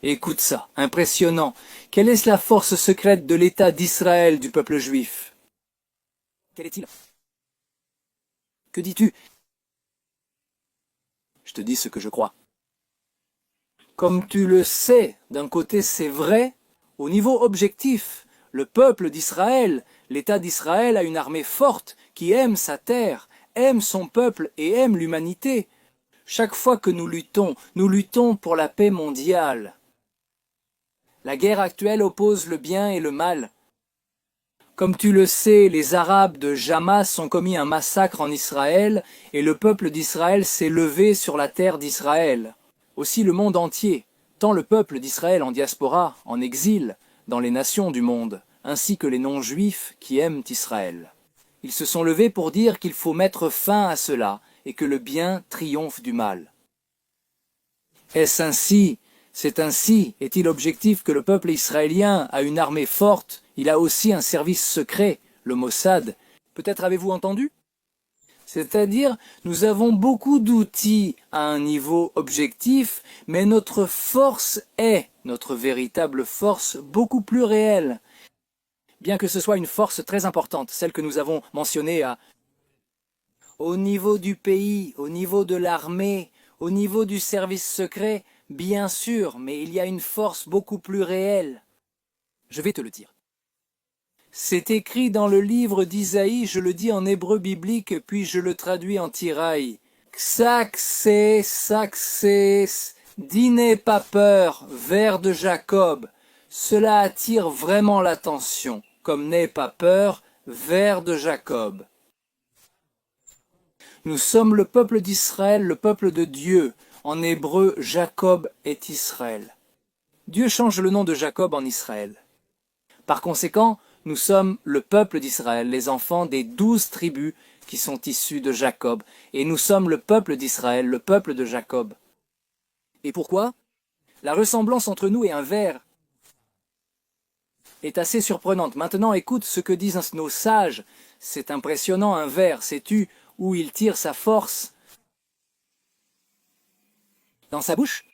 Écoute ça, impressionnant. Quelle est la force secrète de l'État d'Israël du peuple juif? Quel est-il? Que dis-tu? Je te dis ce que je crois. Comme tu le sais, d'un côté c'est vrai, au niveau objectif, le peuple d'Israël, l'État d'Israël a une armée forte qui aime sa terre, aime son peuple et aime l'humanité. Chaque fois que nous luttons pour la paix mondiale. La guerre actuelle oppose le bien et le mal. Comme tu le sais, les Arabes de Hamas ont commis un massacre en Israël et le peuple d'Israël s'est levé sur la terre d'Israël. Aussi le monde entier, tant le peuple d'Israël en diaspora, en exil, dans les nations du monde, ainsi que les non-juifs qui aiment Israël. Ils se sont levés pour dire qu'il faut mettre fin à cela et que le bien triomphe du mal. Est-ce ainsi? C'est ainsi, est-il objectif que le peuple israélien a une armée forte, il a aussi un service secret, le Mossad. Peut-être avez-vous entendu? C'est-à-dire, nous avons beaucoup d'outils à un niveau objectif, mais notre force est, notre véritable force, beaucoup plus réelle. Bien que ce soit une force très importante, celle que nous avons mentionnée au niveau du pays, au niveau de l'armée, au niveau du service secret, bien sûr, mais il y a une force beaucoup plus réelle. Je vais te le dire. C'est écrit dans le livre d'Isaïe, je le dis en hébreu biblique, puis je le traduis en tiraille. Xaxé, saxé, n'aie pas peur, vers de Jacob. Cela attire vraiment l'attention, comme n'aie pas peur, vers de Jacob. Nous sommes le peuple d'Israël, le peuple de Dieu. En hébreu, Jacob est Israël. Dieu change le nom de Jacob en Israël. Par conséquent, nous sommes le peuple d'Israël, les enfants des 12 tribus qui sont issues de Jacob. Et nous sommes le peuple d'Israël, le peuple de Jacob. Et pourquoi? La ressemblance entre nous et un ver est assez surprenante. Maintenant, écoute ce que disent nos sages. C'est impressionnant, un ver, sais-tu où il tire sa force? Dans sa bouche?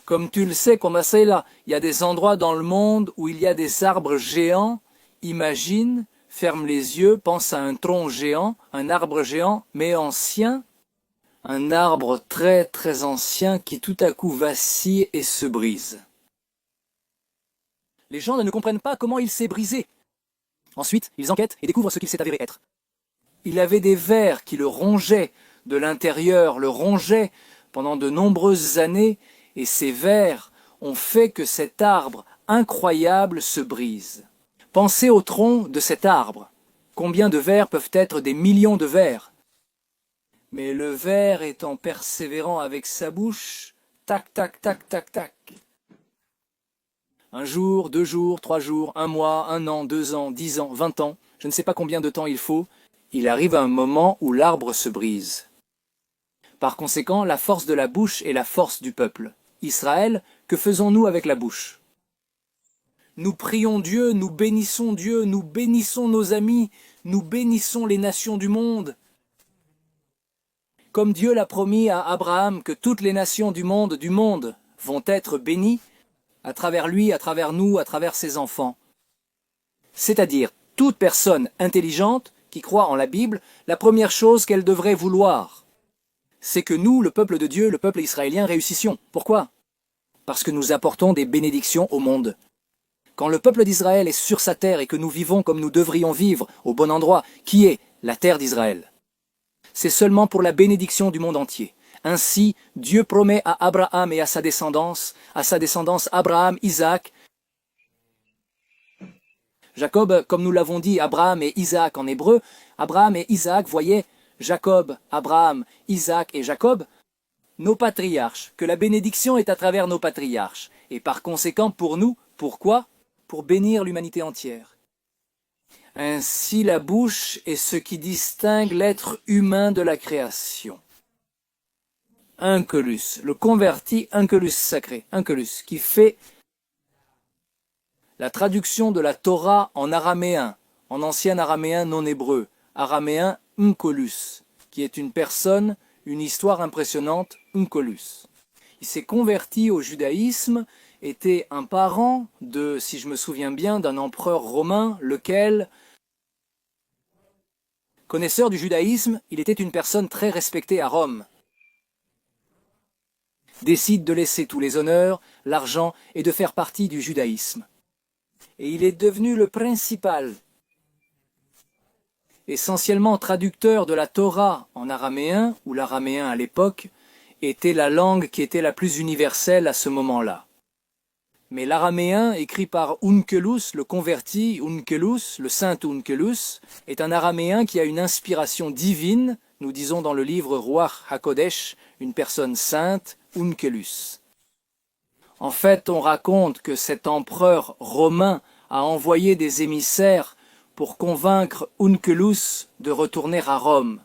Comme tu le sais, comme c'est là, il y a des endroits dans le monde où il y a des arbres géants. Imagine, ferme les yeux, pense à un tronc géant, un arbre géant, mais ancien. Un arbre très très ancien qui tout à coup vacille et se brise. Les gens ne comprennent pas comment il s'est brisé. Ensuite, ils enquêtent et découvrent ce qu'il s'est avéré être. Il avait des vers qui le rongeaient de l'intérieur, le rongeaient pendant de nombreuses années, et ces vers ont fait que cet arbre incroyable se brise. Pensez au tronc de cet arbre. Combien de vers peuvent être des millions de vers? Mais le ver étant persévérant avec sa bouche, tac, tac, tac, tac, tac. Un jour, 2 jours, 3 jours, 1 mois, 1 an, 2 ans, 10 ans, 20 ans, je ne sais pas combien de temps il faut, il arrive un moment où l'arbre se brise. Par conséquent, la force de la bouche est la force du peuple. Israël, que faisons-nous avec la bouche? Nous prions Dieu, nous bénissons nos amis, nous bénissons les nations du monde. Comme Dieu l'a promis à Abraham que toutes les nations du monde vont être bénies, à travers lui, à travers nous, à travers ses enfants. C'est-à-dire, toute personne intelligente qui croit en la Bible, la première chose qu'elle devrait vouloir, c'est que nous, le peuple de Dieu, le peuple israélien, réussissions. Pourquoi? Parce que nous apportons des bénédictions au monde. Quand le peuple d'Israël est sur sa terre et que nous vivons comme nous devrions vivre, au bon endroit, qui est la terre d'Israël, c'est seulement pour la bénédiction du monde entier. Ainsi, Dieu promet à Abraham et à sa descendance Abraham, Isaac, Jacob, comme nous l'avons dit, Abraham et Isaac en hébreu, Abraham et Isaac voyaient Jacob, Abraham, Isaac et Jacob, nos patriarches, que la bénédiction est à travers nos patriarches, et par conséquent pour nous, pourquoi? Pour bénir l'humanité entière. Ainsi la bouche est ce qui distingue l'être humain de la création. Unkelus, le converti Unkelus sacré, Unkelus, qui fait la traduction de la Torah en araméen, en ancien araméen non hébreu, araméen Unkelus, qui est une personne, une histoire impressionnante, Unkelus. qui s'est converti au judaïsme était un parent de, si je me souviens bien, d'un empereur romain, lequel, connaisseur du judaïsme, il était une personne très respectée à Rome, décide de laisser tous les honneurs, l'argent et de faire partie du judaïsme. Et il est devenu le principal, essentiellement traducteur de la Torah en araméen, ou l'araméen à l'époque, était la langue qui était la plus universelle à ce moment-là. Mais l'araméen, écrit par Onkelos, le converti, Onkelos, le saint Onkelos, est un araméen qui a une inspiration divine, nous disons dans le livre Ruach HaKodesh, une personne sainte, Onkelos. En fait, on raconte que cet empereur romain a envoyé des émissaires pour convaincre Onkelos de retourner à Rome.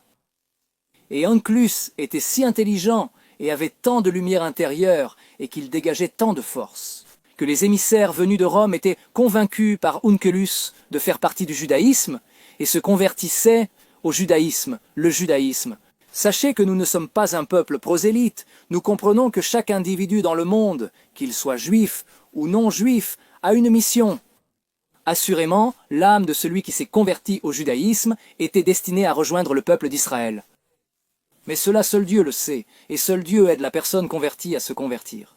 Et Onkelos était si intelligent et avait tant de lumière intérieure et qu'il dégageait tant de force, que les émissaires venus de Rome étaient convaincus par Onkelos de faire partie du judaïsme et se convertissaient au judaïsme, le judaïsme. Sachez que nous ne sommes pas un peuple prosélyte, nous comprenons que chaque individu dans le monde, qu'il soit juif ou non juif, a une mission. Assurément, l'âme de celui qui s'est converti au judaïsme était destinée à rejoindre le peuple d'Israël. Mais cela seul Dieu le sait, et seul Dieu aide la personne convertie à se convertir.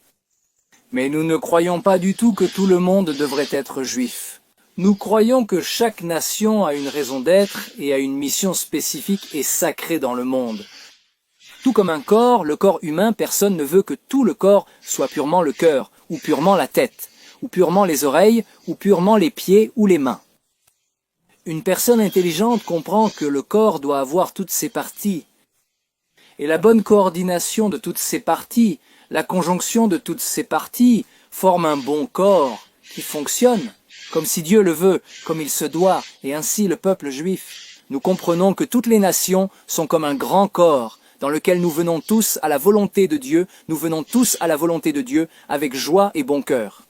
Mais nous ne croyons pas du tout que tout le monde devrait être juif. Nous croyons que chaque nation a une raison d'être et a une mission spécifique et sacrée dans le monde. Tout comme un corps, le corps humain, personne ne veut que tout le corps soit purement le cœur, ou purement la tête, ou purement les oreilles, ou purement les pieds ou les mains. Une personne intelligente comprend que le corps doit avoir toutes ses parties. Et la bonne coordination de toutes ces parties, la conjonction de toutes ces parties, forme un bon corps qui fonctionne, comme si Dieu le veut, comme il se doit, et ainsi le peuple juif. Nous comprenons que toutes les nations sont comme un grand corps, dans lequel nous venons tous à la volonté de Dieu, nous venons tous à la volonté de Dieu avec joie et bon cœur.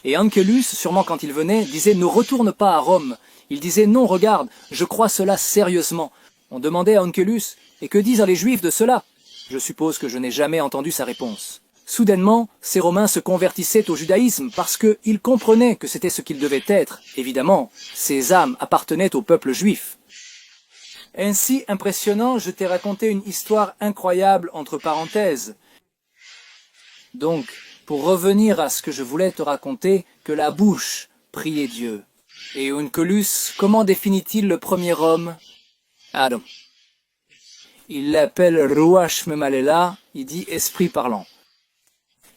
Et Onkelos, sûrement quand il venait, disait « Ne retourne pas à Rome ». Il disait « Non, regarde, je crois cela sérieusement ». On demandait à Onkelos « Et que disent les Juifs de cela ?» Je suppose que je n'ai jamais entendu sa réponse. Soudainement, ces Romains se convertissaient au judaïsme parce qu'ils comprenaient que c'était ce qu'ils devaient être. Évidemment, ces âmes appartenaient au peuple juif. Ainsi impressionnant, je t'ai raconté une histoire incroyable entre parenthèses. Donc, pour revenir à ce que je voulais te raconter, que la bouche priait Dieu. Et Onkelos, comment définit-il le premier homme? Adam. Il l'appelle Ruach Memalela, il dit esprit parlant.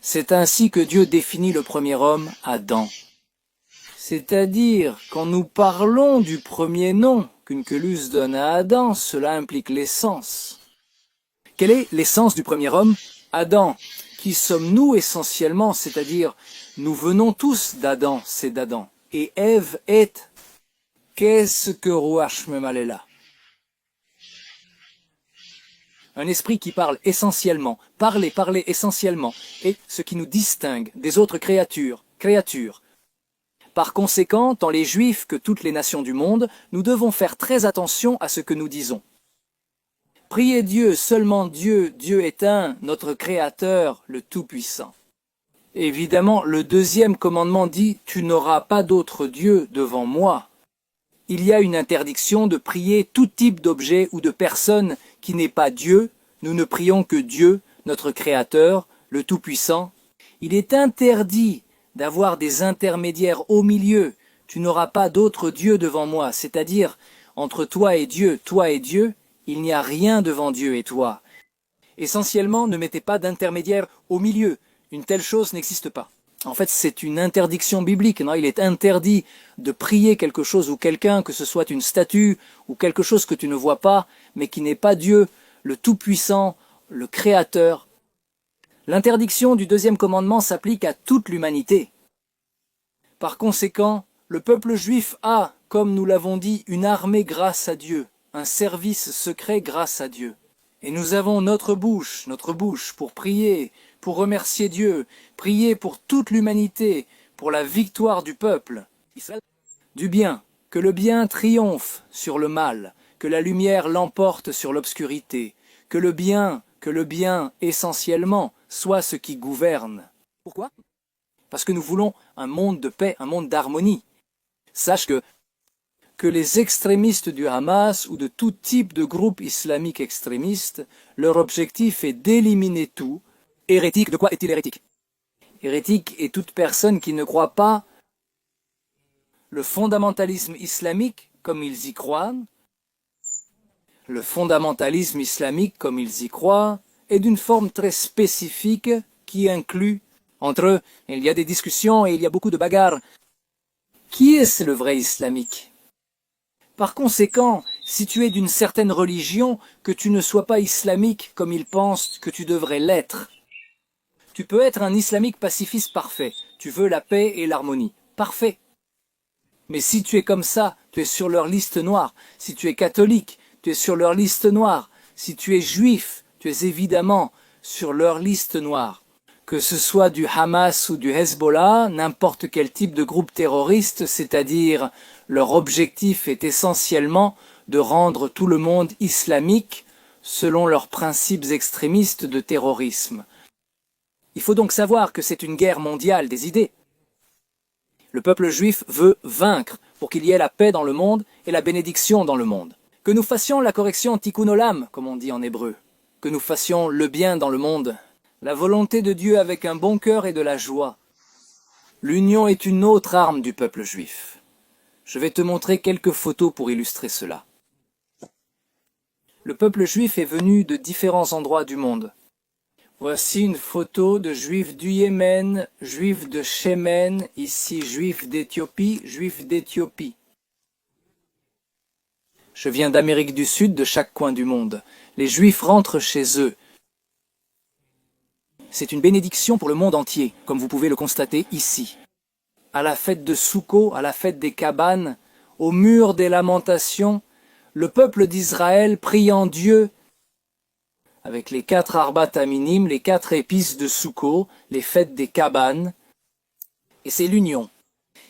C'est ainsi que Dieu définit le premier homme, Adam. C'est-à-dire, quand nous parlons du premier nom qu'Onkelos donne à Adam, cela implique l'essence. Quelle est l'essence du premier homme? Adam. Qui sommes-nous essentiellement? C'est-à-dire, nous venons tous d'Adam, c'est d'Adam. Et Ève est, qu'est-ce que Ruach Memalela? Un esprit qui parle essentiellement, parler essentiellement, est ce qui nous distingue des autres créatures. Par conséquent, tant les Juifs que toutes les nations du monde, nous devons faire très attention à ce que nous disons. Priez Dieu, seulement Dieu, Dieu est un, notre Créateur, le Tout-Puissant. Évidemment, le deuxième commandement dit « Tu n'auras pas d'autre Dieu devant moi ». Il y a une interdiction de prier tout type d'objet ou de personne qui n'est pas Dieu. Nous ne prions que Dieu, notre Créateur, le Tout-Puissant. Il est interdit d'avoir des intermédiaires au milieu. Tu n'auras pas d'autre Dieu devant moi, c'est-à-dire entre toi et Dieu, il n'y a rien devant Dieu et toi. Essentiellement, ne mettez pas d'intermédiaire au milieu. Une telle chose n'existe pas. En fait, c'est une interdiction biblique. Non, il est interdit de prier quelque chose ou quelqu'un, que ce soit une statue ou quelque chose que tu ne vois pas, mais qui n'est pas Dieu, le Tout-Puissant, le Créateur. L'interdiction du deuxième commandement s'applique à toute l'humanité. Par conséquent, le peuple juif a, comme nous l'avons dit, une armée grâce à Dieu, un service secret grâce à Dieu. Et nous avons notre bouche pour prier, pour remercier Dieu, prier pour toute l'humanité, pour la victoire du peuple, du bien, que le bien triomphe sur le mal, que la lumière l'emporte sur l'obscurité, que le bien essentiellement soit ce qui gouverne. Pourquoi? Parce que nous voulons un monde de paix, un monde d'harmonie. Sache que les extrémistes du Hamas ou de tout type de groupe islamique extrémiste, leur objectif est d'éliminer tout. Hérétique, de quoi est-il hérétique? Hérétique est toute personne qui ne croit pas le fondamentalisme islamique comme ils y croient. Le fondamentalisme islamique comme ils y croient est d'une forme très spécifique qui inclut, entre eux, il y a des discussions et il y a beaucoup de bagarres. Qui est le vrai islamique? Par conséquent, si tu es d'une certaine religion, que tu ne sois pas islamique comme ils pensent que tu devrais l'être. Tu peux être un islamique pacifiste parfait. Tu veux la paix et l'harmonie. Parfait. Mais si tu es comme ça, tu es sur leur liste noire. Si tu es catholique, tu es sur leur liste noire. Si tu es juif, tu es évidemment sur leur liste noire. Que ce soit du Hamas ou du Hezbollah, n'importe quel type de groupe terroriste, c'est-à-dire leur objectif est essentiellement de rendre tout le monde islamique selon leurs principes extrémistes de terrorisme. Il faut donc savoir que c'est une guerre mondiale des idées. Le peuple juif veut vaincre pour qu'il y ait la paix dans le monde et la bénédiction dans le monde. Que nous fassions la correction tikkun olam, comme on dit en hébreu. Que nous fassions le bien dans le monde. La volonté de Dieu avec un bon cœur et de la joie. L'union est une autre arme du peuple juif. Je vais te montrer quelques photos pour illustrer cela. Le peuple juif est venu de différents endroits du monde. Voici une photo de juifs du Yémen, juifs de Chémen, ici juifs d'Éthiopie, juifs d'Éthiopie. Je viens d'Amérique du Sud, de chaque coin du monde. Les juifs rentrent chez eux. C'est une bénédiction pour le monde entier, comme vous pouvez le constater ici. À la fête de Soukkot, à la fête des cabanes, au mur des lamentations, le peuple d'Israël priant Dieu avec les 4 arbat aminim, les 4 épices de Soukkot, les fêtes des cabanes, et c'est l'union.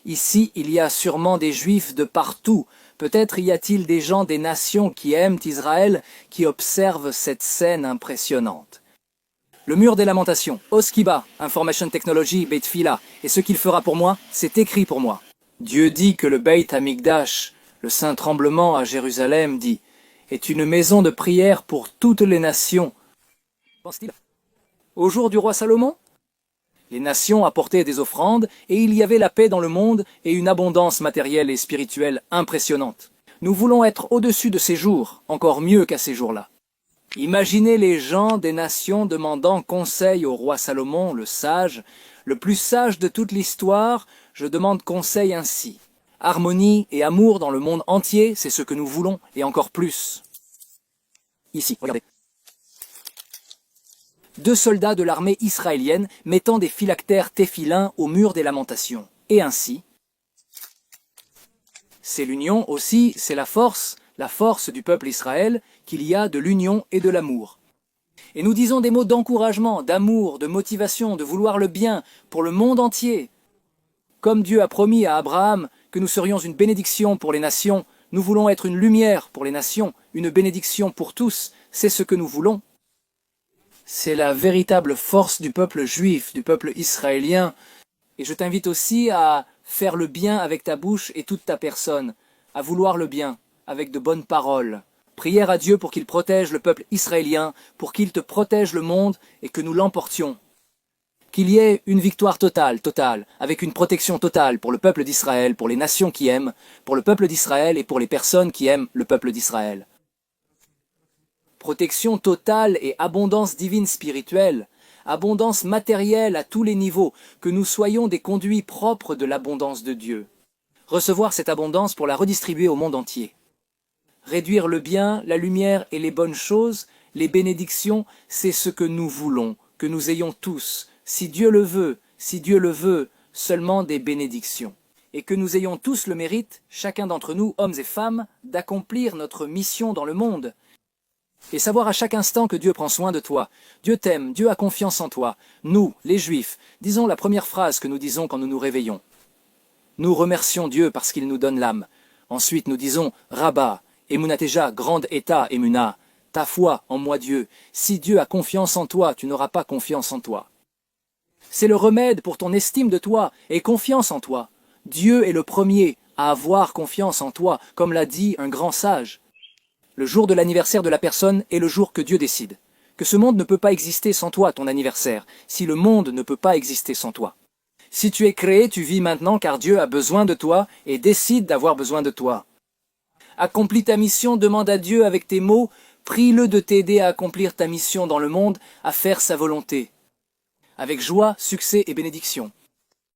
Ici, il y a sûrement des juifs de partout. Peut-être y a-t-il des gens des nations qui aiment Israël, qui observent cette scène impressionnante. Le mur des lamentations, Oskiba, Information Technology, Beit Fila, et ce qu'il fera pour moi, c'est écrit pour moi. Dieu dit que le Beit Hamikdash, le saint tremblement à Jérusalem, dit est une maison de prière pour toutes les nations. Pense-t-il au jour du roi Salomon? Les nations apportaient des offrandes et il y avait la paix dans le monde et une abondance matérielle et spirituelle impressionnante. Nous voulons être au-dessus de ces jours, encore mieux qu'à ces jours-là. Imaginez les gens des nations demandant conseil au roi Salomon, le sage, le plus sage de toute l'histoire, je demande conseil ainsi. Harmonie et amour dans le monde entier, c'est ce que nous voulons, et encore plus. Ici, regardez. 2 soldats de l'armée israélienne mettant des phylactères téphilins au mur des lamentations. Et ainsi, c'est l'union aussi, c'est la force du peuple Israël, qu'il y a de l'union et de l'amour. Et nous disons des mots d'encouragement, d'amour, de motivation, de vouloir le bien pour le monde entier. Comme Dieu a promis à Abraham que nous serions une bénédiction pour les nations, nous voulons être une lumière pour les nations, une bénédiction pour tous, c'est ce que nous voulons. C'est la véritable force du peuple juif, du peuple israélien. Et je t'invite aussi à faire le bien avec ta bouche et toute ta personne, à vouloir le bien, avec de bonnes paroles. Prière à Dieu pour qu'il protège le peuple israélien, pour qu'il te protège le monde et que nous l'emportions. Qu'il y ait une victoire totale, avec une protection totale pour le peuple d'Israël, pour les nations qui aiment, pour le peuple d'Israël et pour les personnes qui aiment le peuple d'Israël. Protection totale et abondance divine spirituelle, abondance matérielle à tous les niveaux, que nous soyons des conduits propres de l'abondance de Dieu. Recevoir cette abondance pour la redistribuer au monde entier. Réduire le bien, la lumière et les bonnes choses, les bénédictions, c'est ce que nous voulons, que nous ayons tous, si Dieu le veut, seulement des bénédictions. Et que nous ayons tous le mérite, chacun d'entre nous, hommes et femmes, d'accomplir notre mission dans le monde. Et savoir à chaque instant que Dieu prend soin de toi. Dieu t'aime, Dieu a confiance en toi. Nous, les Juifs, disons la première phrase que nous disons quand nous nous réveillons. Nous remercions Dieu parce qu'il nous donne l'âme. Ensuite, nous disons Rabba, Emunateja, grande Eta, Emuna, ta foi en moi Dieu. Si Dieu a confiance en toi, tu n'auras pas confiance en toi. C'est le remède pour ton estime de toi et confiance en toi. Dieu est le premier à avoir confiance en toi, comme l'a dit un grand sage. Le jour de l'anniversaire de la personne est le jour que Dieu décide. Que ce monde ne peut pas exister sans toi, ton anniversaire, si le monde ne peut pas exister sans toi. Si tu es créé, tu vis maintenant car Dieu a besoin de toi et décide d'avoir besoin de toi. Accomplis ta mission, demande à Dieu avec tes mots, prie-le de t'aider à accomplir ta mission dans le monde, à faire sa volonté. Avec joie, succès et bénédiction.